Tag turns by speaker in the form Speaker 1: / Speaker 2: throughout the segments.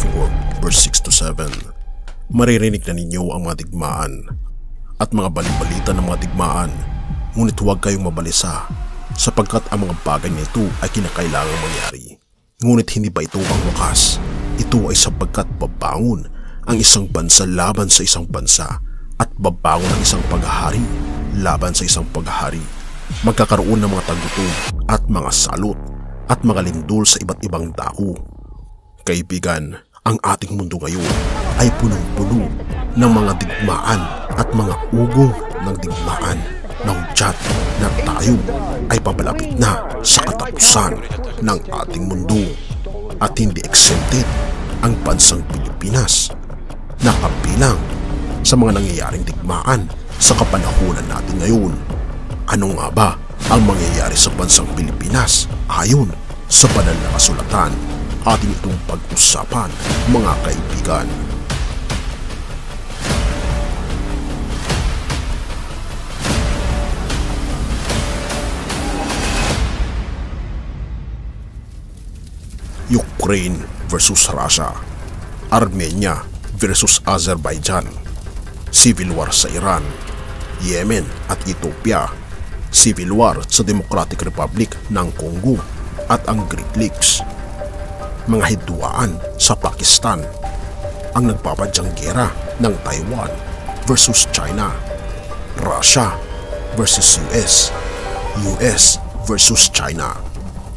Speaker 1: 4 verse 6 to 7. Maririnig na ninyo ang mga digmaan at mga balibalita ng mga digmaan, ngunit huwag kayong mabalisa sapagkat ang mga bagay na ito ay kinakailangang mangyari. Ngunit hindi ba ito ang wakas? Ito ay sapagkat babangon ang isang bansa laban sa isang bansa at babangon ang isang paghahari laban sa isang paghahari. Magkakaroon ng mga tagutom at mga salot at mga lindol sa iba't ibang dako. Kaibigan, ang ating mundo ngayon ay punong-puno ng mga digmaan at mga ugong ng digmaan na hudyat na tayo ay papalapit na sa katapusan ng ating mundo. At hindi exempted ang bansang Pilipinas na kabilang sa mga nangyayaring digmaan sa kapanahunan natin ngayon. Ano nga ba ang mangyayari sa bansang Pilipinas ayon sa banal na kasulatan? Ating itong pag-usapan, mga kaibigan. Ukraine versus Russia, Armenia versus Azerbaijan, civil war sa Iran, Yemen at Ethiopia, civil war sa Democratic Republic ng Congo at ang Great Lakes, mga hidwaan sa Pakistan, ang nagpapadyang gera ng Taiwan versus China, Russia versus US, US versus China,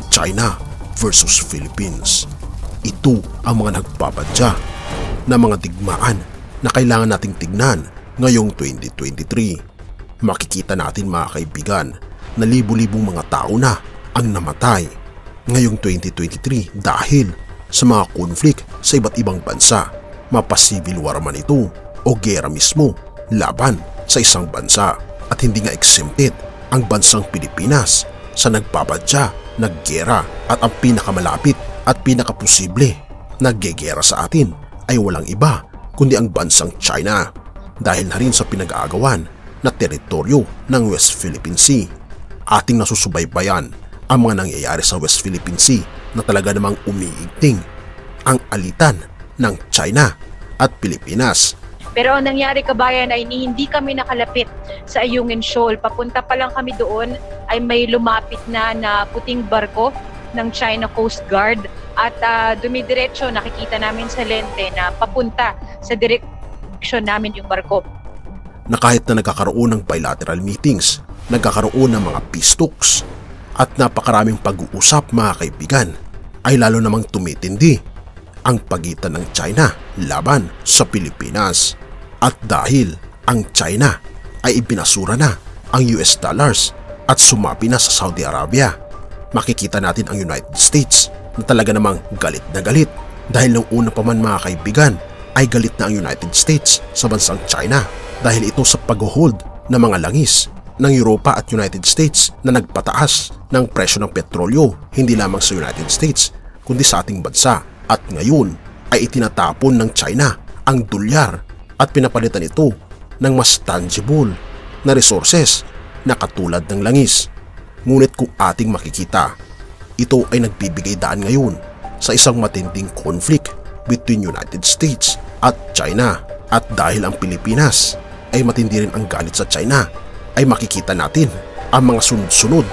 Speaker 1: China versus Philippines. Ito ang mga nagpapadya na mga digmaan na kailangan nating tignan ngayong 2023. Makikita natin, mga kaibigan, na libu-libong mga tao na ang namatay ngayong 2023 dahil sa mga conflict sa iba't ibang bansa, mapa-civil war man ito o gera mismo laban sa isang bansa. At hindi nga exempted ang bansang Pilipinas sa nagpapadya, naggera, at ang pinakamalapit at pinakaposible naggegera sa atin ay walang iba kundi ang bansang China, dahil na rin sa pinag-aagawan na teritoryo ng West Philippine Sea. Ating nasusubaybayan ang mga nangyayari sa West Philippine Sea na talaga namang umiigting ang alitan ng China at Pilipinas.
Speaker 2: Pero ang nangyari, kabayan, ay hindi kami nakalapit sa Ayungin Shoal. Papunta pa lang kami doon ay may lumapit na puting barko ng China Coast Guard at dumidiretso, nakikita namin sa lente na papunta sa direksyon namin yung barko.
Speaker 1: Na kahit na nagkakaroon ng bilateral meetings, nagkakaroon ng mga peace talks at napakaraming pag-uusap, mga kaibigan, ay lalo namang tumitindi ang pagitan ng China laban sa Pilipinas. At dahil ang China ay ibinasura na ang US dollars at sumapi na sa Saudi Arabia, makikita natin ang United States na talaga namang galit na galit, dahil nung una pa man, mga kaibigan, ay galit na ang United States sa bansang China dahil ito sa pag-hold ng mga langis ng Europa at United States na nagpataas ng presyo ng petrolyo hindi lamang sa United States kundi sa ating bansa. At ngayon ay itinatapon ng China ang dolyar at pinapalitan ito ng mas tangible na resources na katulad ng langis. Ngunit kung ating makikita, ito ay nagbibigay daan ngayon sa isang matinding conflict between United States at China. At dahil ang Pilipinas ay matindi rin ang galit sa China, ay makikita natin ang mga sunod-sunod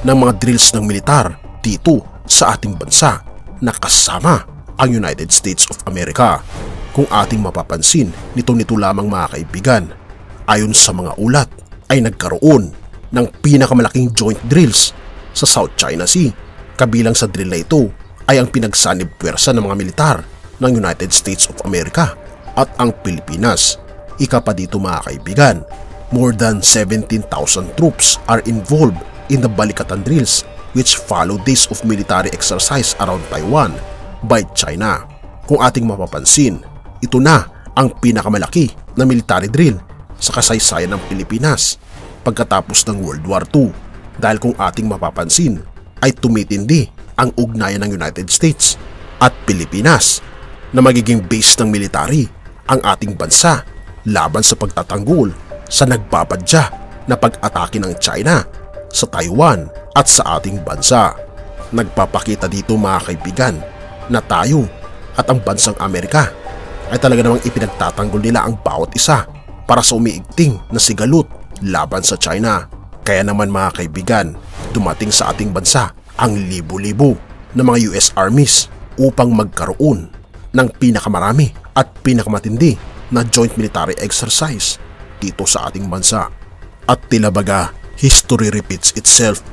Speaker 1: ng mga drills ng militar dito sa ating bansa na kasama ang United States of America. Kung ating mapapansin, nito lamang, mga kaibigan, ayon sa mga ulat ay nagkaroon ng pinakamalaking joint drills sa South China Sea. Kabilang sa drill na ito ay ang pinagsanib puwersa ng mga militar ng United States of America at ang Pilipinas. Ika pa dito, mga kaibigan, more than 17,000 troops are involved in the balikatan drills which follow days of military exercise around Taiwan by China. Kung ating mapapansin, ito na ang pinakamalaki na military drill sa kasaysayan ng Pilipinas pagkatapos ng World War II, dahil kung ating mapapansin ay tumitindi ang ugnayan ng United States at Pilipinas na magiging base ng military ang ating bansa laban sa pagtatanggol sa nagbapadya na pag-atake ng China sa Taiwan at sa ating bansa. Nagpapakita dito, mga kaibigan, na tayo at ang bansang Amerika ay talaga namang ipinagtatanggol nila ang bawat isa para sa umiigting na sigalot laban sa China. Kaya naman mga kaibigan, dumating sa ating bansa ang libo-libo na mga US armies upang magkaroon ng pinakamarami at pinakamatindi na joint military exercise dito sa ating bansa. At tila baga, history repeats itself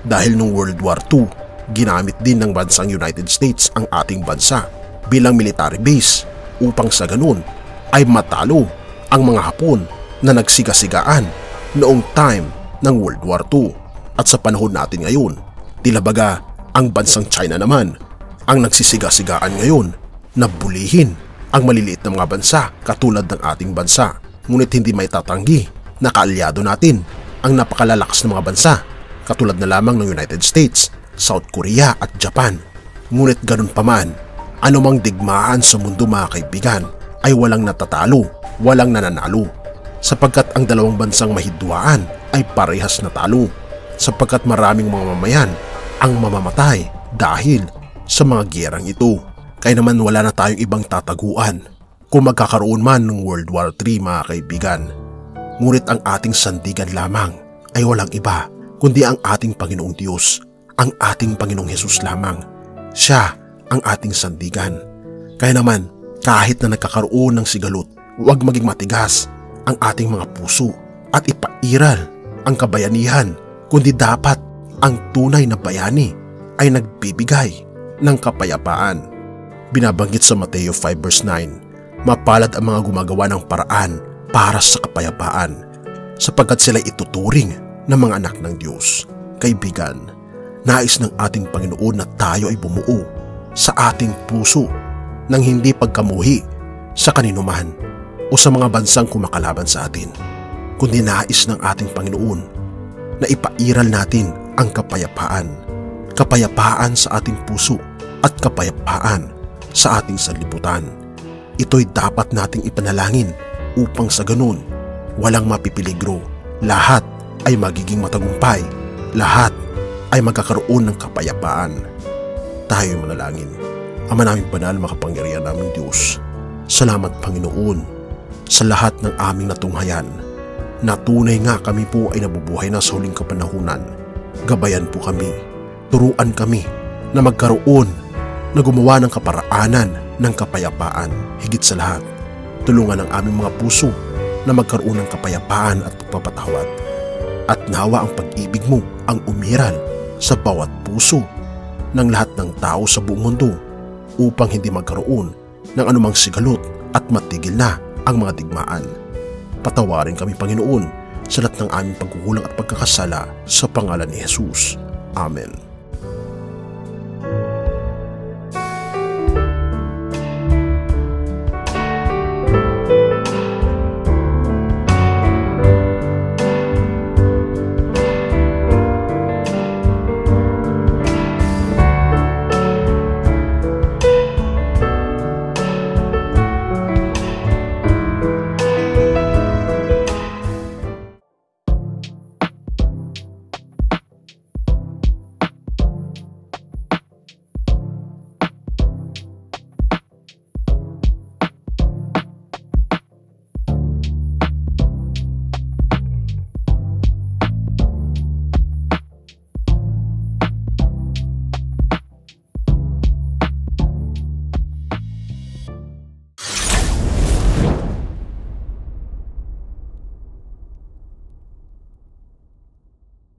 Speaker 1: dahil nung World War II, ginamit din ng bansang United States ang ating bansa bilang military base upang sa ganun ay matalo ang mga Hapon na nagsigasigaan noong time ng World War II. At sa panahon natin ngayon, tila baga ang bansang China naman ang nagsisiga-sigaan ngayon na bulihin ang maliliit na mga bansa katulad ng ating bansa. Ngunit hindi may tatanggi na kaalyado natin ang napakalalakas na mga bansa katulad na lamang ng United States, South Korea at Japan. Ngunit ganun pa man, anumang digmaan sa mundo mga kaibigan ay walang natatalo, walang nananalo, sapagkat ang dalawang bansang mahidwaan ay parehas na talo, sapagkat maraming mga mamayan ang mamamatay dahil sa mga giyerang ito. Kaya naman wala na tayong ibang tataguan kung magkakaroon man ng World War III mga kaibigan. Ngunit ang ating sandigan lamang ay walang iba kundi ang ating Panginoong Diyos, ang ating Panginoong Hesus lamang. Siya ang ating sandigan. Kaya naman kahit na nagkakaroon ng sigalot, huwag maging matigas ang ating mga puso at ipairal ang kabayanihan, kundi dapat ang tunay na bayani ay nagbibigay ng kapayapaan. Binabanggit sa Mateo 5 verse 9, mapalad ang mga gumagawa ng paraan para sa kapayapaan, sapagkat sila ituturing ng mga anak ng Diyos. Kaibigan, nais ng ating Panginoon na tayo ay bumuo sa ating puso ng hindi pagkamuhi sa kaninuman o sa mga bansang kumakalaban sa atin, kundi nais ng ating Panginoon na ipairal natin ang kapayapaan, kapayapaan sa ating puso at kapayapaan sa ating sanlibutan. Ito'y dapat nating ipanalangin upang sa ganun walang mapipiligro, lahat ay magiging matagumpay, lahat ay magkakaroon ng kapayapaan. Tayo manalangin. Ama naming banal, makapangyarihan naming Diyos, salamat Panginoon sa lahat ng aming natunghayan na tunay nga kami po ay nabubuhay na sa huling kapanahunan. Gabayan po kami, turuan kami na magkaroon na gumawa ng kaparaanan ng kapayapaan. Higit sa lahat, tulungan ang aming mga puso na magkaroon ng kapayapaan at pagpapatawad. At nawa ang pag-ibig mo ang umiral sa bawat puso ng lahat ng tao sa buong mundo upang hindi magkaroon ng anumang sigalot at matigil na ang mga digmaan. Patawarin kami Panginoon sa lahat ng aming pagkukulang at pagkakasala sa pangalan ni Jesus. Amen.